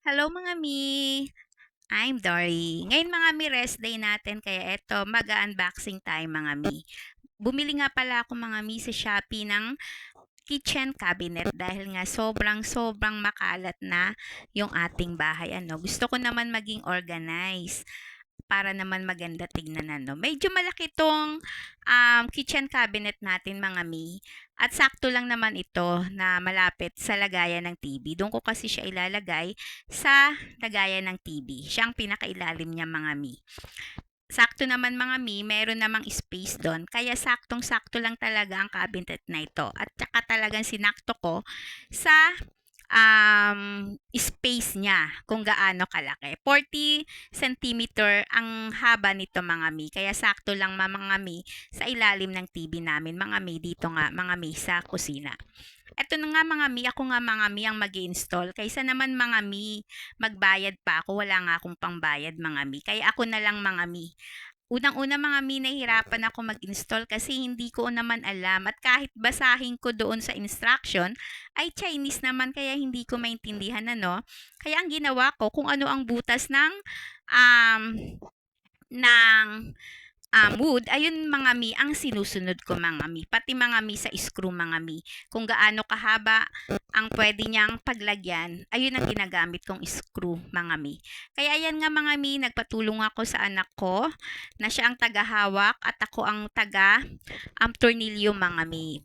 Hello mga mi! I'm Dory. Ngayon mga mi, rest day natin kaya eto, mag-unboxing tayo mga mi. Bumili nga pala ako mga mi sa Shopee ng kitchen cabinet dahil nga sobrang makalat na yung ating bahay. Gusto ko naman maging organized para naman maganda tignan Medyo malaki tong kitchen cabinet natin mga mi. At sakto lang naman ito na malapit sa lagayan ng TV. Doon ko kasi siya ilalagay sa lagayan ng TV. Siya ang pinakailalim niya mga mi. Sakto naman mga mi, meron namang space doon. Kaya saktong-sakto lang talaga ang cabinet na ito. At saka talagang sinakto ko sa space niya kung gaano kalaki. 40 centimeter ang haba nito mga mi. Kaya sakto lang mga mi sa ilalim ng TV namin. Mga mi dito nga mga mi sa kusina. Eto na nga mga mi, ako nga mga mi ang mag-install. Kaysa naman mga mi, magbayad pa ako. Wala nga akong pangbayad mga mi. Kaya ako na lang mga mi. Unang-una mga mi, nahihirapan ako mag-install kasi hindi ko naman alam at kahit basahin ko doon sa instruction ay Chinese naman kaya hindi ko maintindihan Kaya ang ginawa ko kung ano ang butas um, ng wood, ayun mga mi ang sinusunod ko mga mi. Pati mga mi sa screw mga mi. Kung gaano kahaba ang pwede niyang paglagyan, ayun ang ginagamit kong screw mga mi. Kaya yan nga mga mi, nagpatulong ako sa anak ko na siya ang tagahawak at ako ang tornilyo mga mi.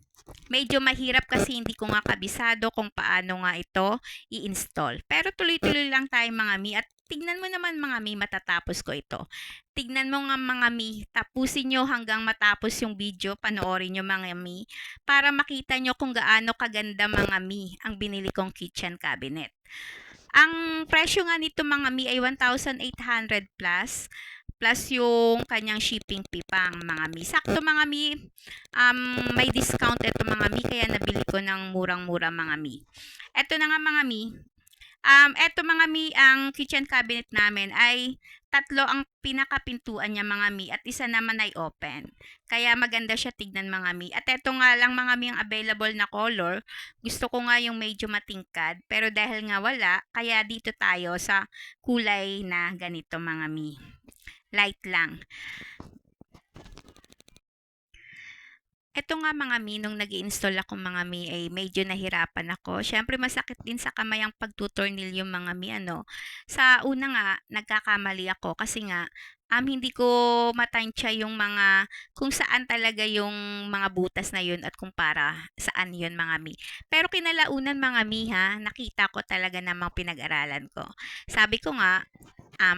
Medyo mahirap kasi hindi ko nga kabisado kung paano nga ito i-install. Pero tuloy-tuloy lang tayo mga mi at tignan mo naman mga mi matatapos ko ito. Tignan mo nga mga mi, tapusin nyo hanggang matapos yung video, panoorin nyo mga mi, para makita nyo kung gaano kaganda mga mi ang binili kong kitchen cabinet. Ang presyo nga nito mga mi ay 1,800 plus yung kanyang shipping fee pang mga mi. Sakto mga mi, may discount ito mga mi kaya nabili ko ng murang-mura mga mi. Ito na nga mga mi, eto mga mi, ang kitchen cabinet namin ay tatlo ang pinakapintuan niya mga mi at isa naman ay open. Kaya maganda siya tignan mga mi. At eto nga lang mga mi ang available na color. Gusto ko nga yung medyo matingkad pero dahil nga wala, kaya dito tayo sa kulay na ganito mga mi. Light lang. Eto nga mga mi, nung nag-i-install ako mga mi ay medyo nahirapan ako. Siyempre masakit din sa kamay ang pagtutornilyo mga mi Sa una nga, nagkakamali ako kasi nga hindi ko matansya yung mga kung saan talaga yung mga butas na yun at kung para saan yun mga mi. Pero kinalaunan mga mi ha, nakita ko talaga namang pinag-aralan ko. Sabi ko nga,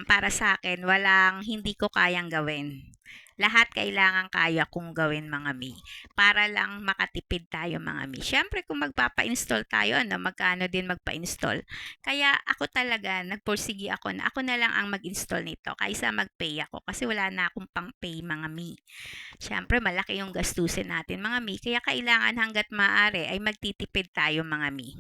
para sa akin, walang hindi ko kayang gawin. Lahat kailangan kaya kong gawin mga mi para lang makatipid tayo mga mi. Siyempre kung magpapa-install tayo, magkano din magpa-install. Kaya ako talaga, nagpursigi ako na ako na lang ang mag-install nito kaysa mag-pay ako kasi wala na akong pang-pay mga mi. Siyempre malaki yung gastusin natin mga mi, kaya kailangan hanggat maaari ay magtitipid tayo mga mi.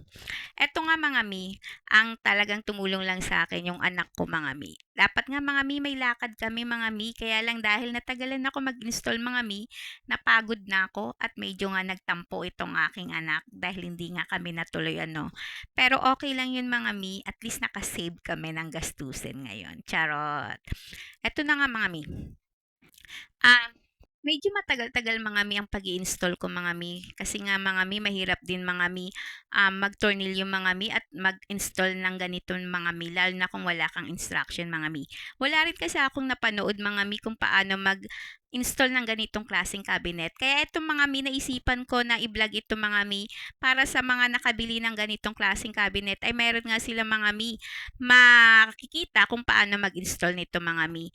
Eto nga mga mi, ang talagang tumulong lang sa akin yung anak ko mga mi. Dapat nga mga mi, may lakad kami mga mi, kaya lang dahil natagalan ako mag-install mga mi, napagod na ako at medyo nga nagtampo itong aking anak dahil hindi nga kami natuloy Pero okay lang yun mga mi, at least nakasave kami ng gastusin ngayon. Charot. Eto na nga mga mi. Ah, medyo matagal-tagal mga mi ang pag-i-install ko mga mi. Kasi nga mga mi, mahirap din mga mi mag-tornilyo mga mi at mag-install ng ganito mga mi. Lalo na kung wala kang instruction mga mi. Wala rin kasi akong napanood mga mi kung paano install ng ganitong klaseng cabinet. Kaya itong mga mi, naisipan ko na i-vlog ito mga mi para sa mga nakabili ng ganitong klaseng cabinet ay meron nga sila mga mi makikita kung paano mag-install nito mga mi.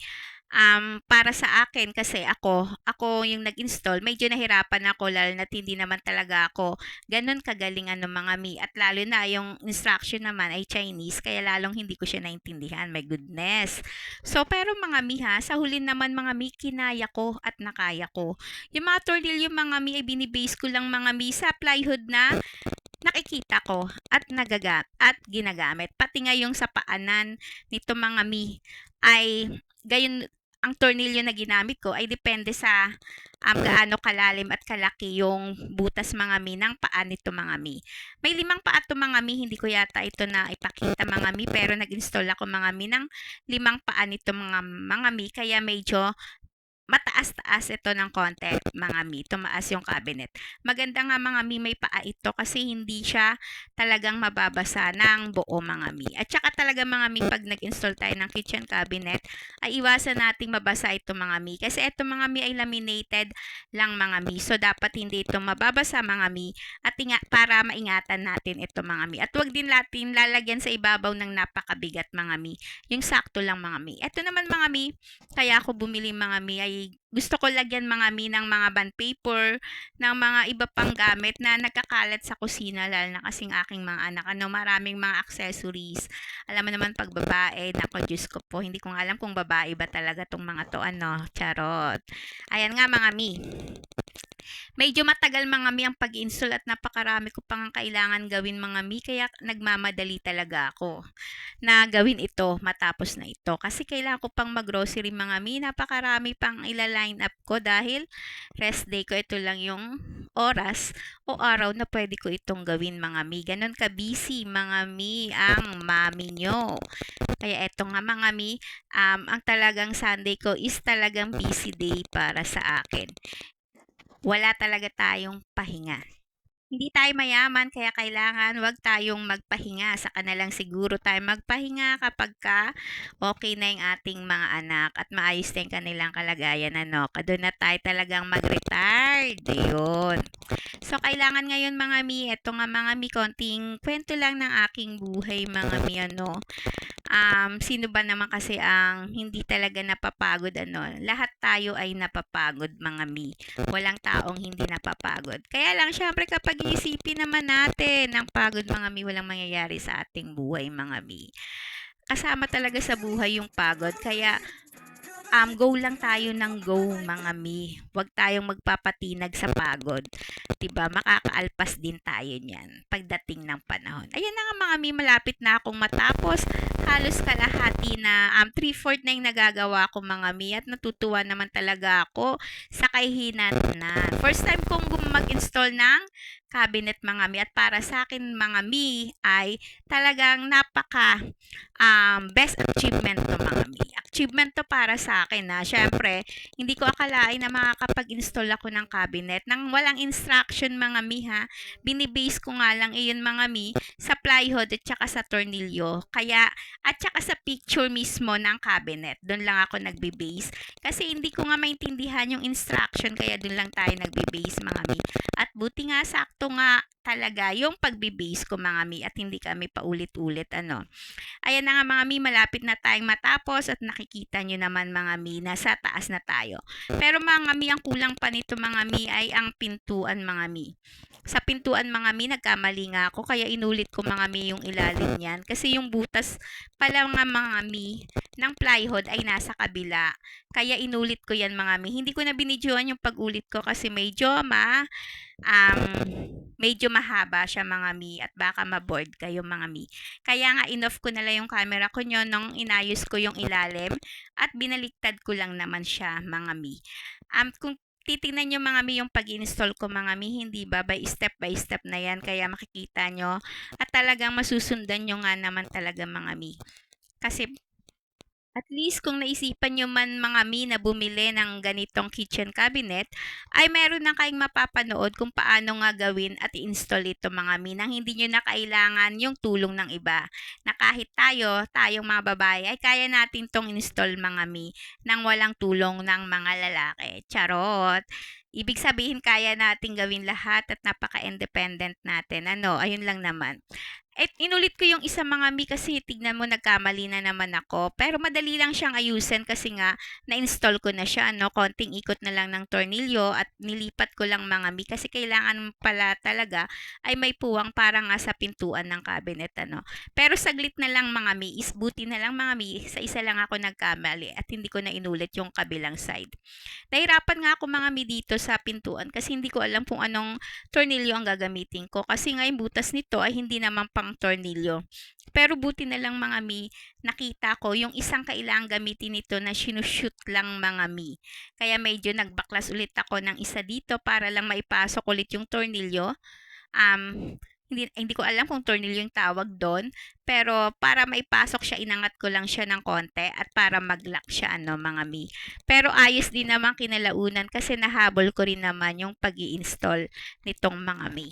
Para sa akin kasi ako yung nag-install, medyo nahirapan ako lalo na't hindi naman talaga ako gano'n kagaling mga mi at lalo na yung instruction naman ay Chinese kaya lalong hindi ko siya naintindihan, my goodness. So pero mga mi ha, sa huli naman mga mi, kinaya ko at nakaya ko. Yung mga tornilyo mga mi ay binibase ko lang mga mi sa plywood na nakikita ko at ginagamit. Pati nga yung sa paanan nito mga mi ay gayon ang tornilyo na ginamit ko ay depende sa gaano kalalim at kalaki yung butas mga mi ng paa nito mga mi. May 5 paa to mga mi, hindi ko yata ito na ipakita mga mi, pero nag-install ako mga mi ng 5 paa nito mga mi, kaya medyo mataas-taas ito ng konti mga mi, tumaas yung cabinet. Maganda nga mga mi may paa ito kasi hindi siya talagang mababasa ng buo mga mi. At saka talaga mga mi, pag nag-install tayo ng kitchen cabinet ay iwasan nating mabasa ito mga mi, kasi ito mga mi ay laminated lang mga mi, so dapat hindi ito mababasa mga mi, at para maingatan natin ito mga mi. At wag din natin lalagyan sa ibabaw ng napakabigat mga mi, yung sakto lang mga mi. Ito naman mga mi, kaya ako bumili mga mi ay gusto ko lagyan mga mi ng mga bond paper, ng mga iba pang gamit na nagkakalat sa kusina, lalo na kasing aking mga anak, maraming mga accessories. Alam mo naman pag babae, nako Diyos ko po, hindi ko nga alam kung babae ba talaga tong mga to, charot. Ayan nga mga mi. Medyo matagal mga mi ang pag-install at napakarami ko pang kailangan gawin mga mi, kaya nagmamadali talaga ako na gawin ito matapos na ito. Kasi kailangan ko pang mag-grocery mga mi, napakarami pang ila-line up ko dahil rest day ko, ito lang yung oras o araw na pwede ko itong gawin mga mi. Ganon ka busy mga mi ang mami nyo. Kaya eto nga mga mi, ang talagang Sunday ko is talagang busy day para sa akin. Wala talaga tayong pahinga. Hindi tayo mayaman, kaya kailangan wag tayong magpahinga. Saka na lang siguro tayo magpahinga kapag okay na yung ating mga anak at maayos na yung kanilang kalagayan. Doon na tayo talagang mag-retired. Ayun. So, kailangan ngayon mga mi, eto nga mga mi, konting kwento lang ng aking buhay mga mi, sino ba naman kasi ang hindi talaga napapagod, lahat tayo ay napapagod mga mi, walang taong hindi napapagod. Kaya lang syempre kapag iisipin naman natin ng pagod mga mi, walang mangyayari sa ating buhay mga mi, kasama talaga sa buhay yung pagod, kaya go lang tayo ng go mga mi. Huwag tayong magpapatinag sa pagod. 'Di ba? Makakaalpas din tayo niyan pagdating ng panahon. Ayan na nga mga mi, malapit na akong matapos. Halos kalahati na 3/4 na yung nagagawa ko mga mi, at natutuwa naman talaga ako sa kahihinatnan. First time kong mag-install ng cabinet mga mi, at para sa akin mga mi ay talagang napaka best achievement to mga mi. Achievement to para sa akin na syempre hindi ko akalain na makakapag-install ako ng cabinet nang walang instruction mga mi ha. Binibase ko nga lang iyon mga mi sa plywood at saka sa tornilyo. Kaya at saka sa picture mismo ng cabinet. Doon lang ako nagbe-base kasi hindi ko nga maintindihan yung instruction, kaya doon lang tayo nagbe-base mga mi. At buti nga sakto nga talaga yung pagbe-base ko mga mi, at hindi kami paulit-ulit Ayan na nga mga mi, malapit na tayong matapos, at nakikita nyo naman mga mi, nasa taas na tayo. Pero mga mi, ang kulang pa nito mga mi ay ang pintuan mga mi. Sa pintuan mga mi, nagkamali nga ako, kaya inulit ko mga mi yung ilalim niyan. Kasi yung butas pala mga mi ng plywood ay nasa kabila. Kaya inulit ko yan mga mi. Hindi ko na binidyoan yung pag-ulit ko kasi um, medyo mahaba siya mga mi, at baka ma-board kayo mga mi. Kaya nga in-off ko na lang yung camera ko nyo nung inayos ko yung ilalim, at binaliktad ko lang naman siya mga mi. Kung titingnan nyo mga mi yung pag-install ko mga mi, hindi ba by step na yan, kaya makikita nyo at talagang masusundan nyo nga naman talaga mga mi. Kasi at least kung naisipan nyo man mga mi na bumili ng ganitong kitchen cabinet, ay meron na kayong mapapanood kung paano nga gawin at i-install ito mga mi, nang hindi nyo na kailangan yung tulong ng iba. Na kahit tayong mga babae, ay kaya natin tong install mga mi nang walang tulong ng mga lalaki. Charot! Ibig sabihin kaya nating gawin lahat at napaka-independent natin. Ayun lang naman. Inulit ko yung isa mga mi kasi tignan mo, nagkamali na naman ako. Pero madali lang siyang ayusin kasi nga na-install ko na siya, konting ikot na lang ng tornilyo at nilipat ko lang mga mi, kasi kailangan pala talaga ay may puwang para nga sa pintuan ng cabinet Pero saglit na lang mga mi, buti na lang mga mi, sa isa lang ako nagkamali at hindi ko na inulit yung kabilang side. Nahirapan nga ako mga mi dito sa pintuan kasi hindi ko alam kung anong tornilyo ang gagamitin ko, kasi nga yung butas nito ay hindi naman pang ang tornilyo. Pero buti na lang mga mi, nakita ko yung isang kailangang gamitin nito na sinushoot lang mga mi. Kaya medyo nagbaklas ulit ako ng isa dito para lang maipasok ulit yung tornilyo. Hindi ko alam kung tornilyo yung tawag doon, pero para maipasok siya, inangat ko lang siya ng konti at para mag-lock siya ano mga mi. Pero ayos din naman kinalaunan kasi nahabol ko rin naman yung pag-i-install nitong mga mi.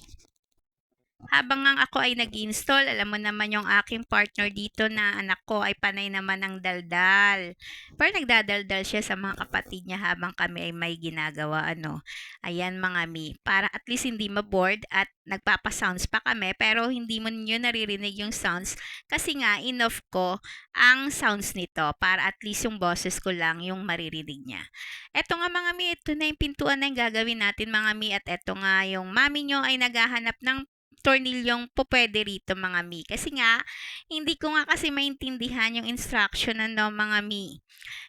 Habang nga ako ay nag-install, alam mo naman yung aking partner dito na anak ko ay panay naman ng daldal. Pero nagdadaldal siya sa mga kapatid niya habang kami ay may ginagawa ano. Ayan mga mi, para at least hindi ma-bored at nagpapa-sounds pa kami pero hindi mo niyo naririnig yung sounds kasi nga in-off ko ang sounds nito para at least yung boses ko lang yung maririnig niya. Eto nga mga mi, ito na yung pintuan na yung gagawin natin mga mi at eto nga yung mami nyo ay naghahanap ng tornilyong pupwede rito mga mi. Kasi nga, hindi ko nga kasi maintindihan yung instruction ano mga mi.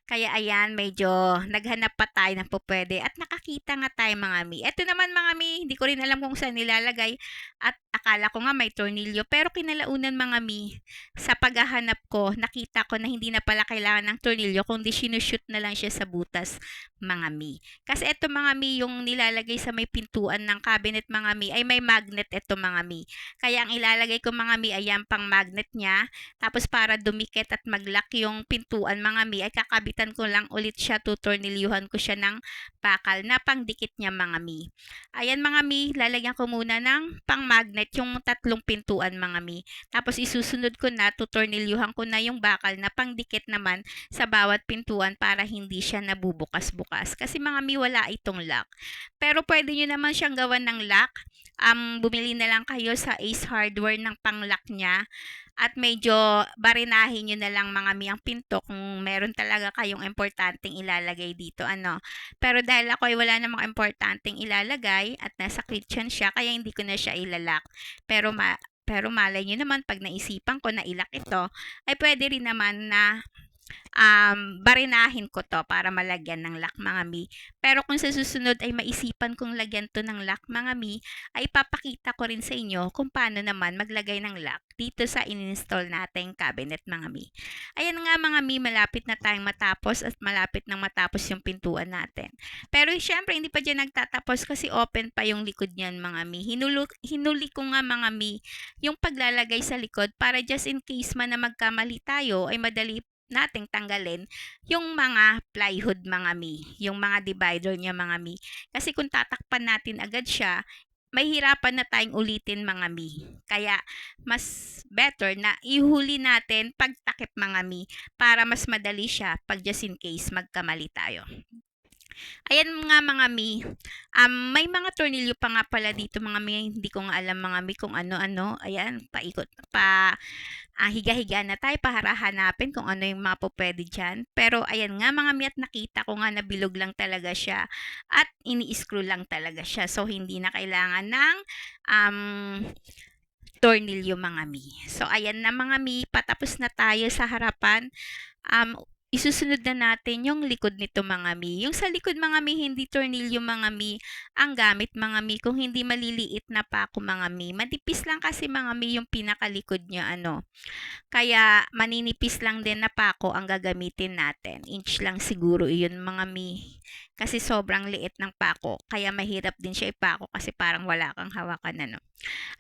Kaya ayan, medyo naghanap pa tayo ng pupwede at nakakita nga tayo mga mi. Ito naman mga mi, hindi ko rin alam kung saan nilalagay at akala ko nga may tornilyo. Pero kinalaunan mga mi, sa paghahanap ko, nakita ko na hindi na pala kailangan ng tornilyo kundi sinushoot na lang siya sa butas mga mi. Kasi ito mga mi, yung nilalagay sa may pintuan ng cabinet mga mi, ay may magnet ito mga mi. Kaya ang ilalagay ko mga mi ay yan pang magnet niya. Tapos para dumikit at mag-lock yung pintuan mga mi, ay kakabitan ko lang ulit siya, tutornilyuhan ko siya ng bakal na pangdikit niya mga mi. Ayan mga mi, lalagyan ko muna ng pang magnet yung tatlong pintuan mga mi. Tapos isusunod ko na, tutornilyuhan ko na yung bakal na pangdikit naman sa bawat pintuan para hindi siya nabubukas-bukas. Kasi mga mi, wala itong lock. Pero pwede nyo naman siyang gawan ng lock. Bumili na lang kayo sa Ace Hardware ng pang-lock niya. At medyo barinahin nyo na lang mga mi ang pinto kung meron talaga kayong importanteng ilalagay dito. Ano. Pero dahil ako ay wala namang importanteng ilalagay at nasa kitchen siya, kaya hindi ko na siya ilalak. Pero malay nyo naman pag naisipan ko na ilak ito, ay pwede rin naman na barinahin ko to para malagyan ng lock mga mi. Pero kung sa susunod ay maisipan kong lagyan to ng lock mga mi, ay papakita ko rin sa inyo kung paano naman maglagay ng lock dito sa in-install nating cabinet mga mi. Ayan nga mga mi, malapit na tayong matapos at malapit nang matapos yung pintuan natin. Pero syempre hindi pa dyan nagtatapos kasi open pa yung likod niyan mga mi. Hinuli ko nga mga mi yung paglalagay sa likod para just in case man na magkamali tayo ay madali nating tanggalin yung mga plywood mga mi, yung mga divider niya mga mi. Kasi kung tatakpan natin agad siya, mahirapan na tayong ulitin mga mi. Kaya mas better na ihuli natin pagtakip mga mi para mas madali siya pag just in case magkamali tayo. Ayan nga mga mi, may mga tornilyo pa nga pala dito mga mi, hindi ko nga alam mga mi kung ano-ano. Ayan, higa-higa na tayo para hanapin kung ano yung mga pwede dyan. Pero ayan nga mga mi, at nakita ko nga na bilog lang talaga siya at ini-screw lang talaga siya. So hindi na kailangan ng tornilyo mga mi. So ayan na mga mi, patapos na tayo sa harapan. Isusunod na natin yung likod nito mga mi. Yung sa likod mga mi, hindi tornilyo mga mi ang gamit mga mi, kung hindi maliliit na pako mga mi. Manipis lang kasi mga mi yung pinakalikod niya ano. Kaya maninipis lang din na pako ang gagamitin natin. Inch lang siguro iyon mga mi. Kasi sobrang liit ng pako. Kaya mahirap din siya ipako kasi parang wala kang hawakan ano.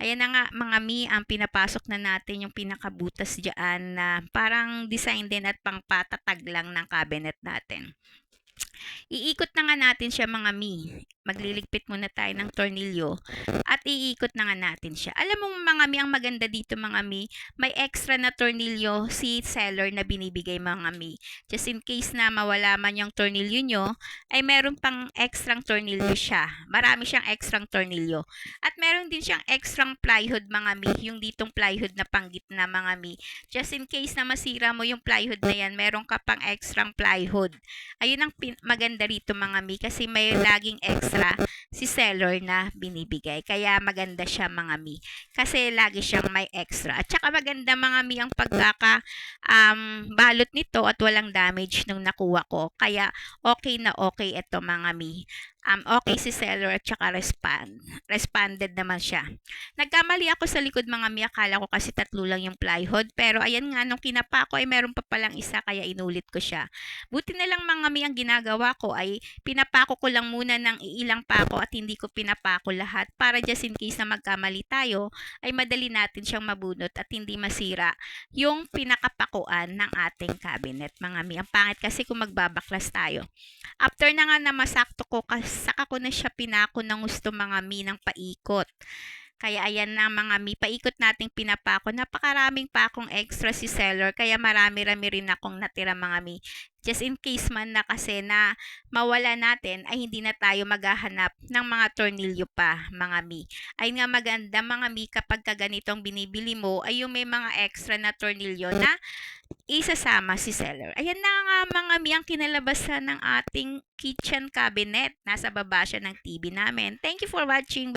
Ayan na nga mga mi, ang pinapasok na natin yung pinakabutas dyan na parang design din at pangpatatag lang ng cabinet natin. Iikot na nga natin siya mga mi. Magliligpit muna tayo ng tornilyo at iikot na nga natin siya. Alam mo mga mi, ang maganda dito mga mi, may extra na tornilyo si seller na binibigay mga mi. Just in case na mawala man yung tornilyo nyo, ay meron pang extrang tornilyo siya. Marami siyang extrang tornilyo. At meron din siyang extrang plywood mga mi, yung ditong plywood na panggitna mga mi. Just in case na masira mo yung plywood na yan, meron ka pang extrang plywood. Ayun ang maganda rito mga mi, kasi may laging extra si seller na binibigay. Kaya maganda siya mga mi, kasi lagi siyang may extra. At saka maganda mga mi ang balot nito at walang damage nung nakuha ko. Kaya okay na okay ito mga mi. Okay si seller at saka responded naman siya. Nagkamali ako sa likod mga mi, akala ko kasi tatlo lang yung plywood, pero ayan nga, nung kinapa ko ay meron pa palang isa, kaya inulit ko siya. Buti na lang mga mi, ang ginagawa ko ay pinapako ko lang muna ng iilang pako at hindi ko pinapako lahat para just in case na magkamali tayo ay madali natin siyang mabunot at hindi masira yung pinakapakuan ng ating cabinet mga mi. Ang pangit kasi kung magbabaklas tayo. After na nga na masakto ko, saka ko na siya pinako ng gusto mga mi ng paikot. Kaya ayan na mga mi, paikot nating pinapako. Napakaraming pakong extra si seller, kaya marami-rami rin akong natira mga mi. Just in case man na kasi na mawala natin, ay hindi na tayo maghahanap ng mga tornilyo pa mga mi. Ay nga maganda mga mi kapag ganitong binibili mo ay yung may mga extra na tornilyo na isasama si seller. Ayan na nga mga mi ang kinalabasan ng ating kitchen cabinet. Nasa baba siya ng TV namin. Thank you for watching.